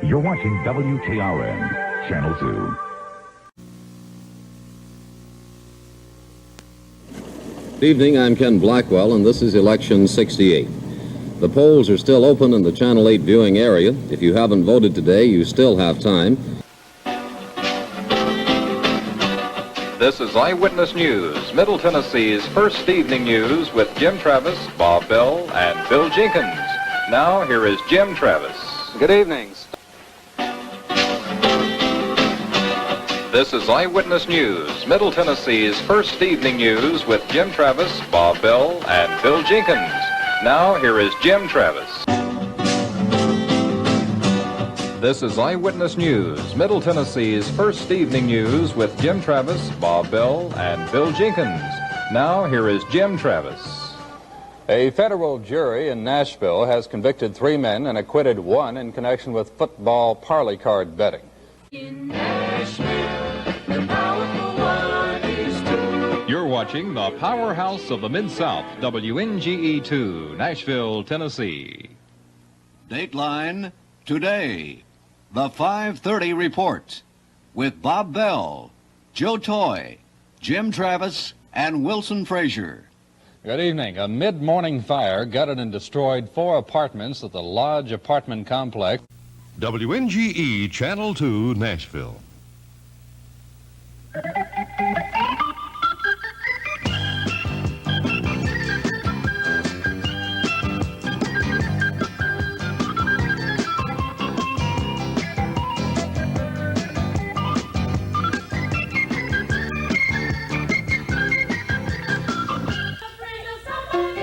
You're watching WKRN, Channel 2. Good evening, I'm Ken Blackwell, and this is Election 68. The polls are still open in the Channel 8 viewing area. If you haven't voted today, you still have time. This is Eyewitness News, Middle Tennessee's first evening news with Jim Travis, Bob Bell, and Bill Jenkins. Now, here is Jim Travis. Good evening. This is Eyewitness News, Middle Tennessee's first evening news with Jim Travis, Bob Bell, and Bill Jenkins. Now, here is Jim Travis. This is Eyewitness News, Middle Tennessee's first evening news with Jim Travis, Bob Bell, and Bill Jenkins. Now, here is Jim Travis. A federal jury in Nashville has convicted 3 men and acquitted 1 in connection with football parlay card betting. In Nashville, the powerful one is true. You're watching the powerhouse of the Mid-South, WNGE2, Nashville, Tennessee. Dateline today, the 5:30 report with Bob Bell, Joe Toy, Jim Travis, and Wilson Frazier. Good evening. A mid-morning fire gutted and destroyed 4 apartments at the Lodge apartment complex. WNGE Channel 2, Nashville.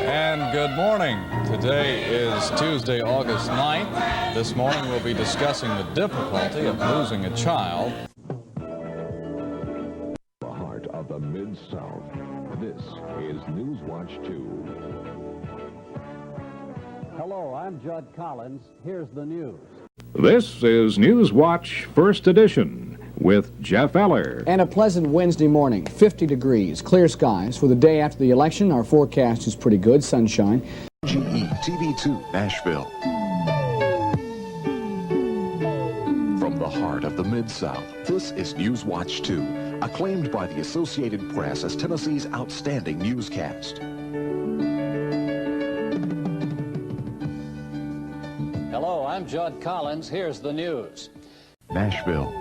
And good morning. Today is Tuesday, August 9th. This morning we'll be discussing the difficulty of losing a child. The heart of the Mid-South. This is NewsWatch 2. Hello, I'm Judd Collins. Here's the news. This is NewsWatch First Edition with Jeff Eller. And a pleasant Wednesday morning, 50 degrees, clear skies. For the day after the election, our forecast is pretty good, sunshine. GE TV2 Nashville. From the heart of the Mid-South, this is NewsWatch 2, acclaimed by the Associated Press as Tennessee's outstanding newscast. Hello, I'm Judd Collins. Here's the news. Nashville.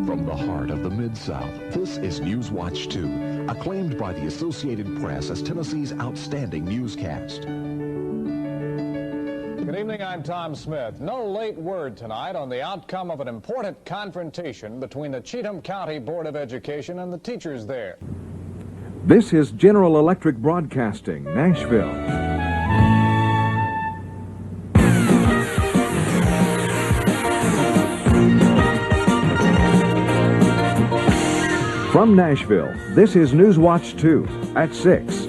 From the heart of the Mid-South, this is NewsWatch 2, acclaimed by the Associated Press as Tennessee's outstanding newscast. Good evening, I'm Tom Smith. No late word tonight on the outcome of an important confrontation between the Cheatham County Board of Education and the teachers there. This is General Electric Broadcasting, Nashville. From Nashville, this is NewsWatch 2 at 6.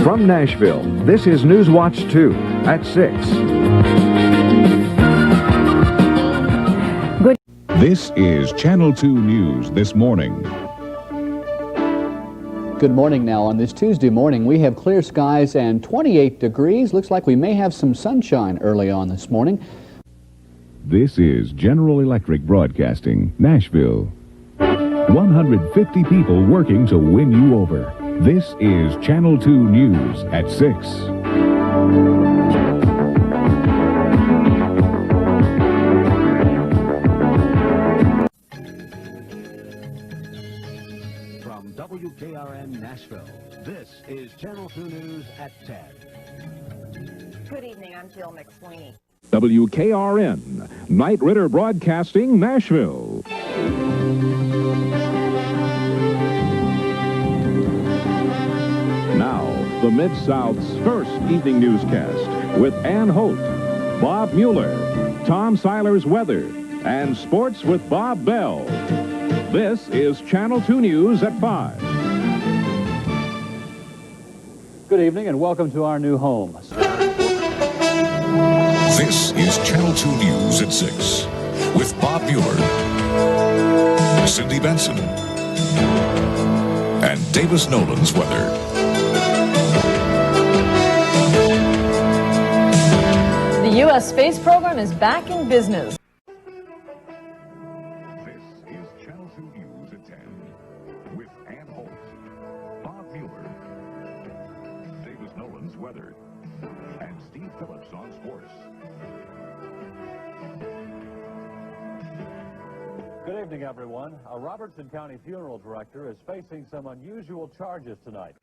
From Nashville, this is NewsWatch 2 at 6. This is Channel 2 News this morning. Good morning now. On this Tuesday morning, we have clear skies and 28 degrees. Looks like we may have some sunshine early on this morning. This is General Electric Broadcasting, Nashville. 150 people working to win you over. This is Channel 2 News at 6. From WKRN Nashville, this is Channel 2 News at 10. Good evening, I'm Jill McSweeney. WKRN, Knight Ridder Broadcasting, Nashville. Now, the Mid-South's first evening newscast with Ann Holt, Bob Mueller, Tom Seiler's weather, and sports with Bob Bell. This is Channel 2 News at 5. Good evening and welcome to our new home. This is Channel 2 News at 6 with Bob Mueller, Cindy Benson, and Davis Nolan's weather. The U.S. space program is back in business. This is Channel 2 News at 10 with Ann Holt, Bob Mueller, Davis Nolan's weather, and Steve Phillips on sports. Good evening, everyone. A Robertson County funeral director is facing some unusual charges tonight.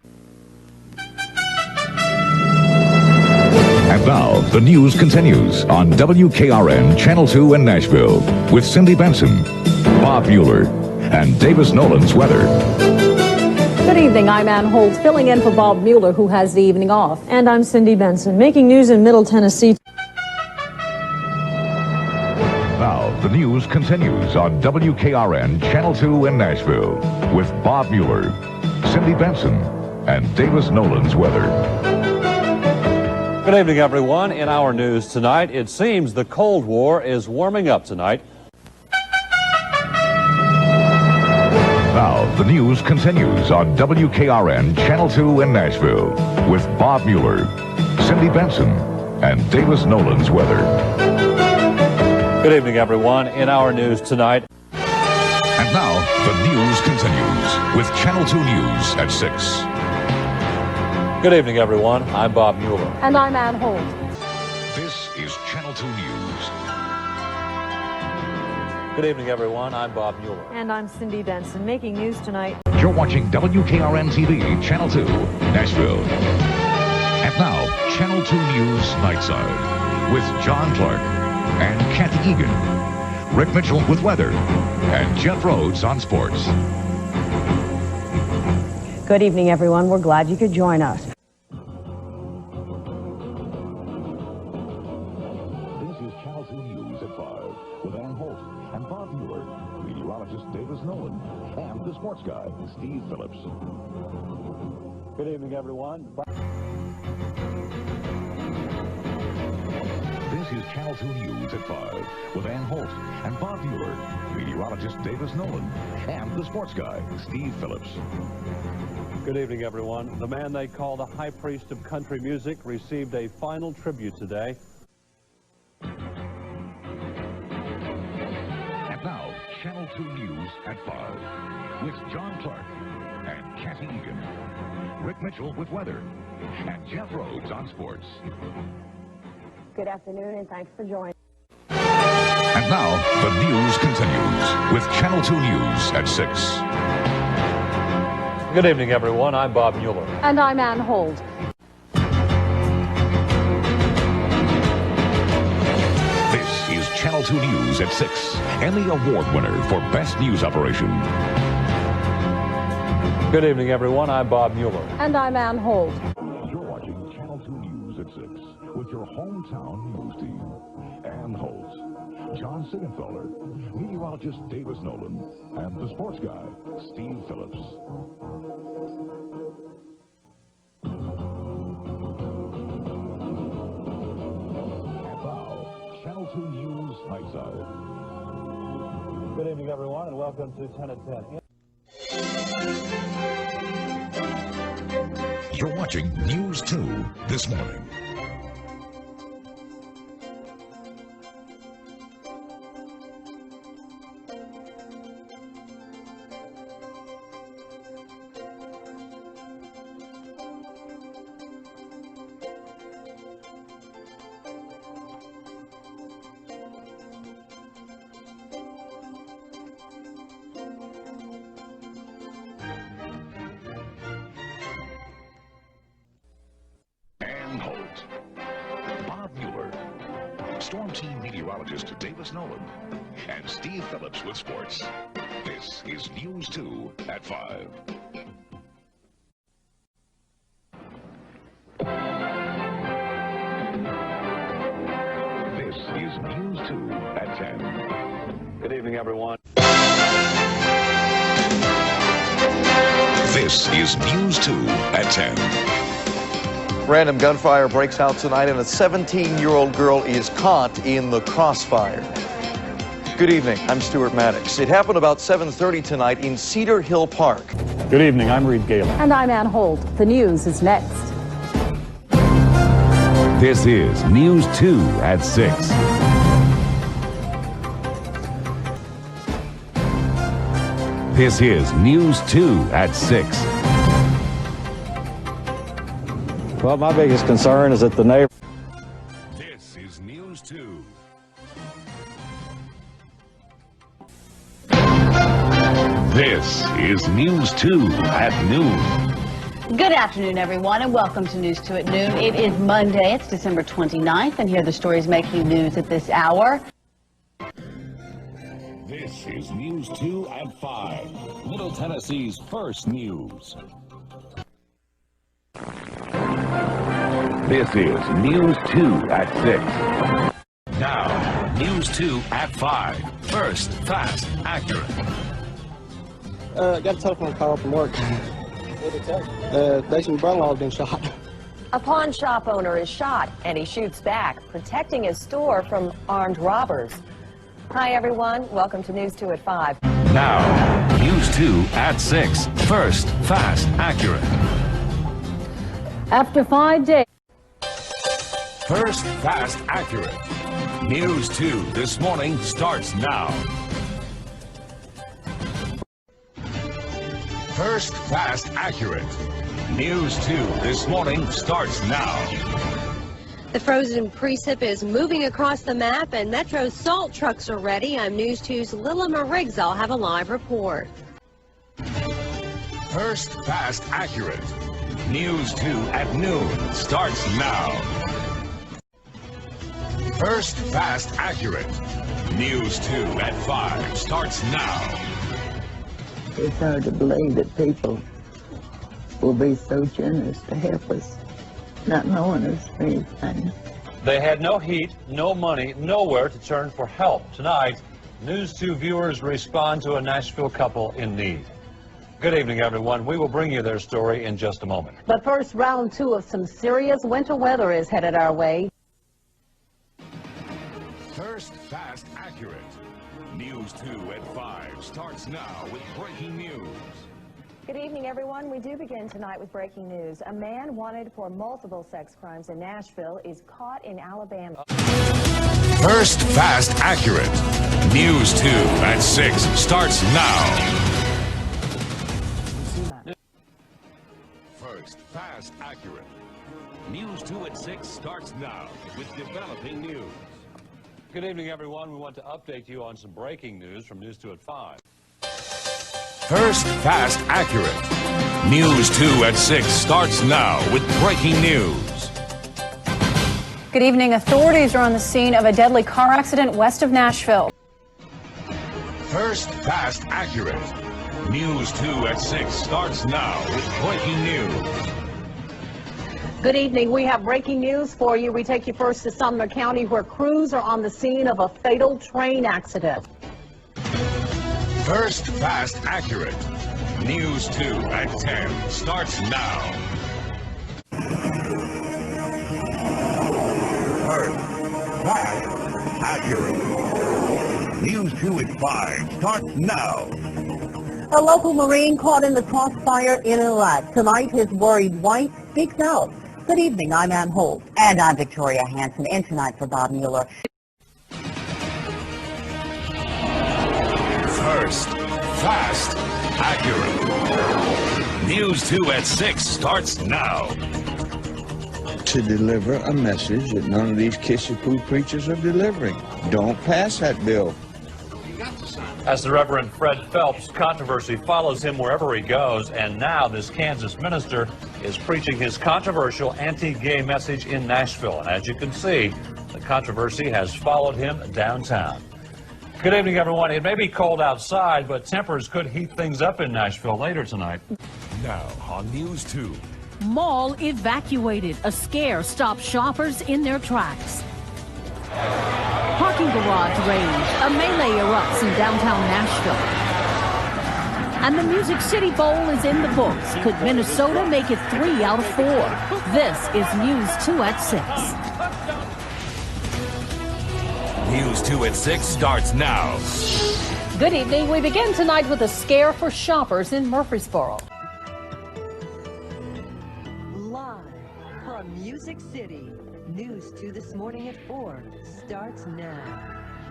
And now, the news continues on WKRN Channel 2 in Nashville with Cindy Benson, Bob Mueller, and Davis Nolan's weather. Good evening, I'm Ann Holt, filling in for Bob Mueller, who has the evening off. And I'm Cindy Benson, making news in Middle Tennessee. Now, the news continues on WKRN Channel 2 in Nashville with Bob Mueller, Cindy Benson, and Davis Nolan's weather. Good evening, everyone. In our news tonight, it seems the Cold War is warming up tonight. Now, the news continues on WKRN Channel 2 in Nashville with Bob Mueller, Cindy Benson, and Davis Nolan's weather. Good evening, everyone. In our news tonight. And now, the news continues with Channel 2 News at 6. Good evening, everyone. I'm Bob Mueller. And I'm Ann Holt. This is Channel 2 News. Good evening, everyone. I'm Bob Mueller. And I'm Cindy Benson, making news tonight. You're watching WKRN TV, Channel 2, Nashville. And now, Channel 2 News Nightside with John Clark and Kathy Egan, Rick Mitchell with weather, and Jeff Rhodes on sports. Good evening, everyone. We're glad you could join us. This is Channel 2 News at 5 with Ann Holt and Bob Mueller, meteorologist Davis Nolan, and the sports guy, Steve Phillips. Good evening, everyone. This is Channel 2 News at 5 with Ann Holt and Bob Mueller, meteorologist Davis Nolan, and the sports guy, Steve Phillips. Good evening, everyone. The man they call the high priest of country music received a final tribute today. And now, Channel 2 News at 5 with John Clark and Kathy Egan, Rick Mitchell with weather, and Jeff Rhodes on sports. Good afternoon, and thanks for joining. And now, the news continues with Channel 2 News at 6. Good evening, everyone. I'm Bob Mueller. And I'm Ann Holt. This is Channel 2 News at 6, Emmy Award winner for Best News Operation. Good evening, everyone. I'm Bob Mueller. And I'm Ann Holt. You're watching Channel 2 News at 6 with your hometown news team. Ann Holt, John Siegenthaler, meteorologist Davis Nolan, and the sports guy, Steve Phillips. And now, Channel 2 News Nightside. Good evening, everyone, and welcome to 10 at 10. You're watching News 2 this morning. Ann Holt, Bob Mueller, Storm Team meteorologist Davis Nolan, and Steve Phillips with sports. This is News 2 at 5. This is News 2 at 10. Good evening, everyone. This is News 2 at 10. Random gunfire breaks out tonight, and a 17-year-old girl is caught in the crossfire. Good evening. I'm Stuart Maddox. It happened about 7:30 tonight in Cedar Hill Park. Good evening. I'm Reed Galen. And I'm Ann Holt. The news is next. This is News 2 at 6. This is News 2 at 6. Well, my biggest concern is that the neighbor... This is News 2. This is News 2 at noon. Good afternoon, everyone, and welcome to News 2 at noon. It is Monday. It's December 29th, and here are the stories making news at this hour. This is News 2 at 5. Middle Tennessee's first news. This is News 2 at 6. Now, News 2 at 5. First, fast, accurate. Got a telephone call from work. Basically, my brother-in-law's been shot. A pawn shop owner is shot, and he shoots back, protecting his store from armed robbers. Hi, everyone. Welcome to News 2 at 5. Now, News 2 at 6. First, fast, accurate. After 5 days. First, fast, accurate. News 2 this morning starts now. First, fast, accurate. News 2 this morning starts now. The frozen precip is moving across the map, and Metro's salt trucks are ready. I'm News 2's Lilima Riggs. I'll have a live report. First, fast, accurate. News 2 at noon starts now. First, fast, accurate. News 2 at 5 starts now. It's hard to believe that people will be so generous to help us, not knowing us or anything. They had no heat, no money, nowhere to turn for help. Tonight, News 2 viewers respond to a Nashville couple in need. Good evening, everyone. We will bring you their story in just a moment. But first, round 2 of some serious winter weather is headed our way. First, fast, accurate. News 2 at 5 starts now with breaking news. Good evening, everyone. We do begin tonight with breaking news. A man wanted for multiple sex crimes in Nashville is caught in Alabama. First, fast, accurate. News 2 at 6 starts now. First, fast, accurate. News 2 at 6 starts now with developing news. Good evening, everyone. We want to update you on some breaking news from News 2 at 5. First, fast, accurate. News 2 at 6 starts now with breaking news. Good evening. Authorities are on the scene of a deadly car accident west of Nashville. First, fast, accurate. News 2 at 6 starts now with breaking news. Good evening. We have breaking news for you. We take you first to Sumner County, where crews are on the scene of a fatal train accident. First, fast, accurate. News 2 at 10 starts now. First, fast, accurate. News 2 at 5 starts now. A local Marine caught in the crossfire in Iraq. Tonight, his worried wife speaks out. Good evening. I'm Ann Holt. And I'm Victoria Hansen. In tonight for Bob Mueller. First, fast, accurate. News 2 at 6 starts now. To deliver a message that none of these kiss-a-poo preachers are delivering. Don't pass that bill. As the Reverend Fred Phelps, controversy follows him wherever he goes, and now this Kansas minister is preaching his controversial anti-gay message in Nashville. And as you can see, the controversy has followed him downtown. Good evening, everyone. It may be cold outside, but tempers could heat things up in Nashville later tonight. Now on News 2. Mall evacuated. A scare stopped shoppers in their tracks. Parking garage raised. A melee erupts in downtown Nashville. And the Music City Bowl is in the books. Could Minnesota make it 3 out of 4? This is News 2 at 6. News 2 at 6 starts now. Good evening. We begin tonight with a scare for shoppers in Murfreesboro. Live from Music City, News 2 this morning at 4 starts now.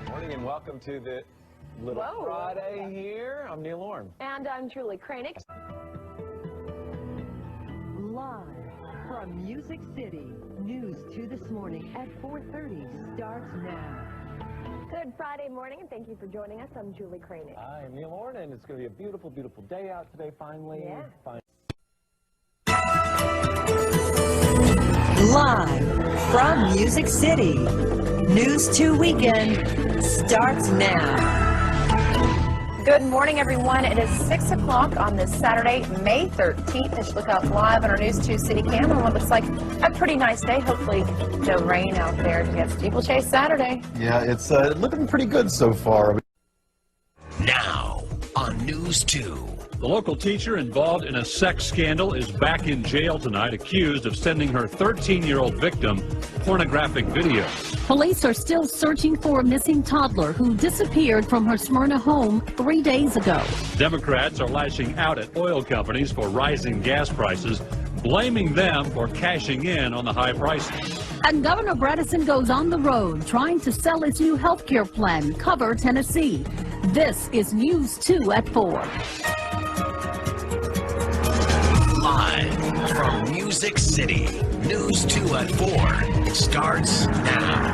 Morning and welcome to the Little Friday here. I'm Neil Orm. And I'm Julie Kranick. Live from Music City, News 2 this morning at 4:30 starts now. Good Friday morning, and thank you for joining us. I'm Julie Kranick. Hi, I'm Neil Orm, and it's going to be a beautiful, beautiful day out today, finally. Yeah. Live from Music City, News 2 Weekend starts now. Good morning, everyone. It is 6 o'clock on this Saturday, May 13th. As you look out live on our News 2 City Cam on what looks like a pretty nice day. Hopefully, no rain out there to get steeplechase Saturday. Yeah, it's looking pretty good so far. Now on News 2. The local teacher involved in a sex scandal is back in jail tonight, accused of sending her 13-year-old victim pornographic videos. Police are still searching for a missing toddler who disappeared from her Smyrna home 3 days ago. Democrats are lashing out at oil companies for rising gas prices, blaming them for cashing in on the high prices. And Governor Bredesen goes on the road trying to sell his new health care plan, Cover Tennessee. This is News 2 at 4. Live from Music City, News 2 at 4 starts now.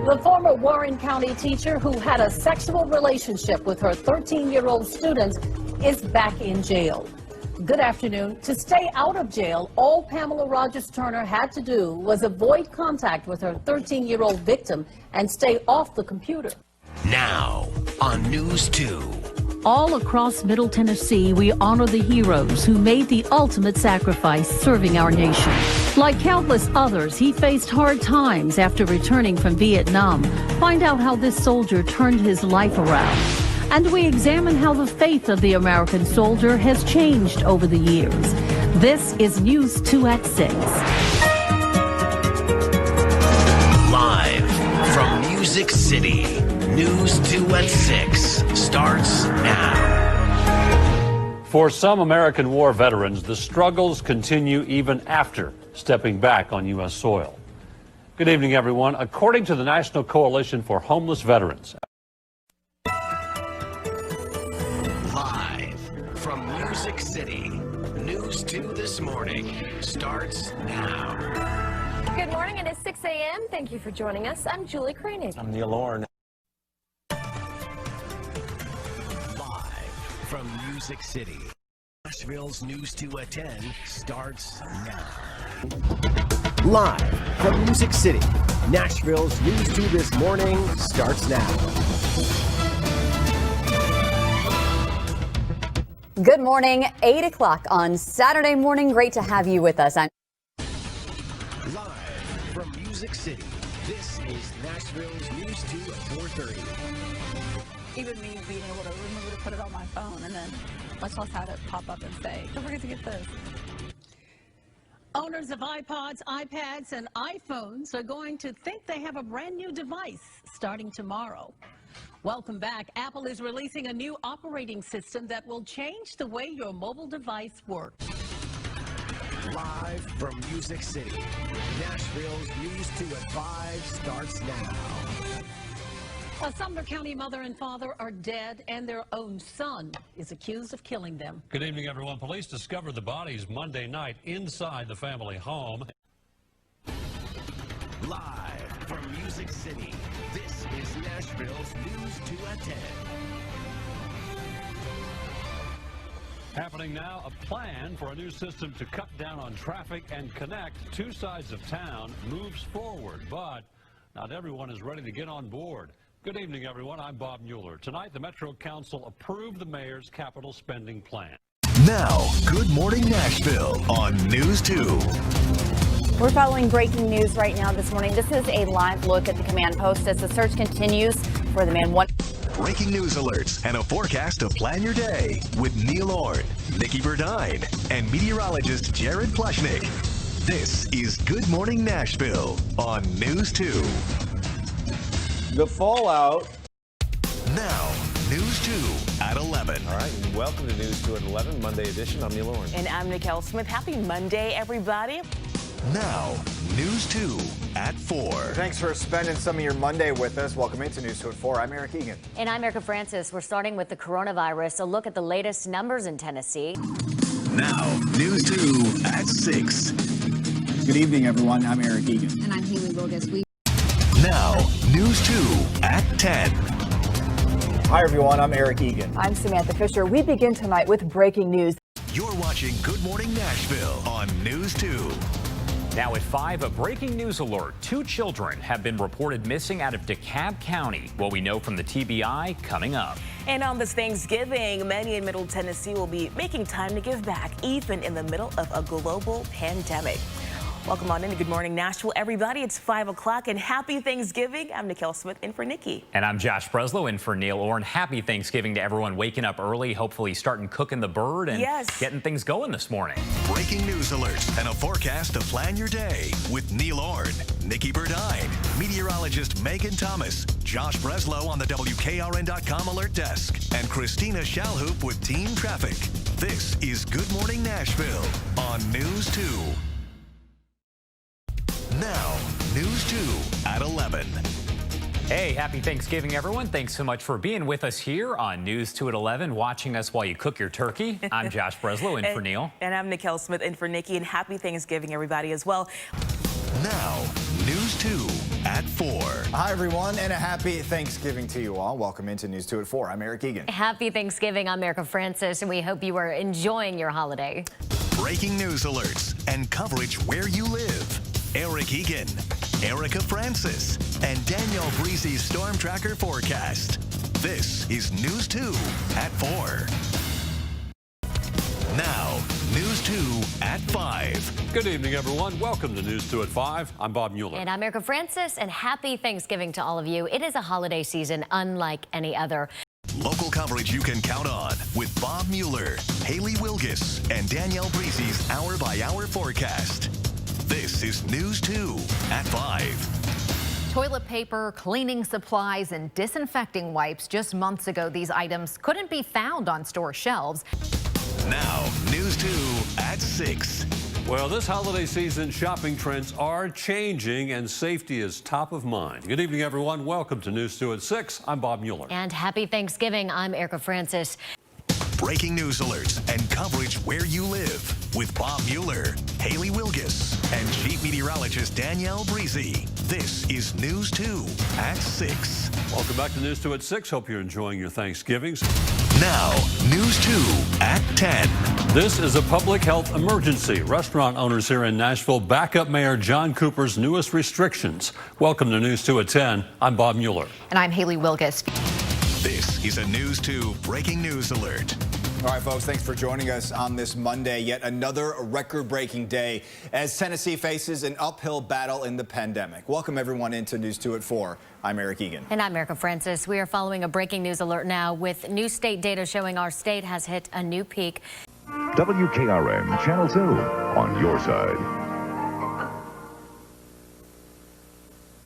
The former Warren County teacher who had a sexual relationship with her 13-year-old student is back in jail. Good afternoon. To stay out of jail, all Pamela Rogers Turner had to do was avoid contact with her 13-year-old victim and stay off the computer. Now on News 2. All across Middle Tennessee, we honor the heroes who made the ultimate sacrifice serving our nation. Like countless others, he faced hard times after returning from Vietnam. Find out how this soldier turned his life around. And we examine how the faith of the American soldier has changed over the years. This is News 2 at 6. Live from Music City, News 2 at 6 starts now. For some American war veterans, the struggles continue even after stepping back on U.S. soil. Good evening, everyone. According to the National Coalition for Homeless Veterans, Live from Music City, News 2 this morning starts now. Good morning. It is 6 a.m. Thank you for joining us. I'm Julie Kranick. I'm Neil Orm. From Music City, Nashville's News 2 at 10 starts now. Live from Music City, Nashville's News 2 this morning starts now. Good morning, 8 o'clock on Saturday morning. Great to have you with us. Live from Music City, this is Nashville's News 2 at 4:30. Even me being able to remember to put it on my phone and then much less have it pop up and say, don't forget to get this. Owners of iPods, iPads, and iPhones are going to think they have a brand new device starting tomorrow. Welcome back. Apple is releasing a new operating system that will change the way your mobile device works. Live from Music City, Nashville's News 2 at 5 starts now. A Sumner County mother and father are dead, and their own son is accused of killing them. good evening, everyone. Police discovered the bodies Monday night inside the family home. Live from Music City, this is Nashville's News 2 at 10. Happening now, a plan for a new system to cut down on traffic and connect two sides of town moves forward, but not everyone is ready to get on board. Good evening, everyone. I'm Bob Mueller. Tonight, the Metro Council approved the mayor's capital spending plan. Now, Good Morning Nashville on News 2. We're following breaking news right now this morning. This is a live look at the command post as the search continues for the man. breaking news alerts, and a forecast to plan your day with Neil Orn, Nikki Burdine, and meteorologist Jared Plushnick. This is Good Morning Nashville on News 2. The fallout. Now, News 2 at 11. All right, welcome to News 2 at 11, Monday edition. I'm Neil Orn. And I'm Nicole Smith. Happy Monday, everybody. Now, News 2 at 4. Thanks for spending some of your Monday with us. Welcome into News 2 at 4. I'm Eric Egan. And I'm Erica Francis. We're starting with the coronavirus. A look at the latest numbers in Tennessee. Now, News 2 at 6. Good evening, everyone. I'm Eric Egan. And I'm Haley Wilgus. Now, News 2 at 10. Hi, everyone. I'm Eric Egan. I'm Samantha Fisher. We begin tonight with breaking news. You're watching Good Morning Nashville on News 2. Now at 5, a breaking news alert. 2 children have been reported missing out of DeKalb County. What we know from the TBI coming up. And on this Thanksgiving, many in Middle Tennessee will be making time to give back, even in the middle of a global pandemic. Welcome on into Good Morning Nashville, everybody. It's 5 o'clock and happy Thanksgiving. I'm Nicole Smith in for Nikki. And I'm Josh Breslow in for Neil Orn. Happy Thanksgiving to everyone waking up early, hopefully starting cooking the bird and getting things going this morning. Breaking news alerts and a forecast to plan your day with Neil Orn, Nikki Burdine, meteorologist Megan Thomas, Josh Breslow on the WKRN.com alert desk, and Christina Shalhoop with Team Traffic. This is Good Morning Nashville on News 2. Now, News 2 at 11. Hey, happy Thanksgiving, everyone. Thanks so much for being with us here on News 2 at 11, watching us while you cook your turkey. I'm Josh Breslow in for Neil. And I'm Nicole Smith in for Nikki, and happy Thanksgiving, everybody, as well. Now, News 2 at 4. Hi, everyone, and a happy Thanksgiving to you all. Welcome into News 2 at 4. I'm Eric Egan. Happy Thanksgiving. I'm Erica Francis, and we hope you are enjoying your holiday. Breaking news alerts and coverage where you live. Eric Egan, Erica Francis, and Danielle Breezy's Storm Tracker forecast. This is News 2 at 4. Now, News 2 at 5. Good evening, everyone. Welcome to News 2 at 5. I'm Bob Mueller. And I'm Erica Francis, and happy Thanksgiving to all of you. It is a holiday season unlike any other. Local coverage you can count on with Bob Mueller, Haley Wilgus, and Danielle Breezy's hour-by-hour forecast. This is News 2 at 5. Toilet paper, cleaning supplies, and disinfecting wipes. Just months ago, these items couldn't be found on store shelves. Now, News 2 at 6. Well, this holiday season, shopping trends are changing, and safety is top of mind. Good evening, everyone. Welcome to News 2 at 6. I'm Bob Mueller. And happy Thanksgiving. I'm Erica Francis. Breaking news alerts and coverage where you live with Bob Mueller, Haley Wilgus, and Chief Meteorologist Danielle Breezy. This is News 2 at 6. Welcome back to News 2 at 6. Hope you're enjoying your Thanksgivings. Now, News 2 at 10. This is a public health emergency. Restaurant owners here in Nashville back up Mayor John Cooper's newest restrictions. Welcome to News 2 at 10. I'm Bob Mueller. And I'm Haley Wilgus. This is a News 2 breaking news alert. All right, folks, thanks for joining us on this Monday. Yet another record-breaking day as Tennessee faces an uphill battle in the pandemic. Welcome, everyone, into News 2 at 4. I'm Eric Egan. And I'm Erica Francis. We are following a breaking news alert now with new state data showing our state has hit a new peak. WKRN Channel 2 on your side.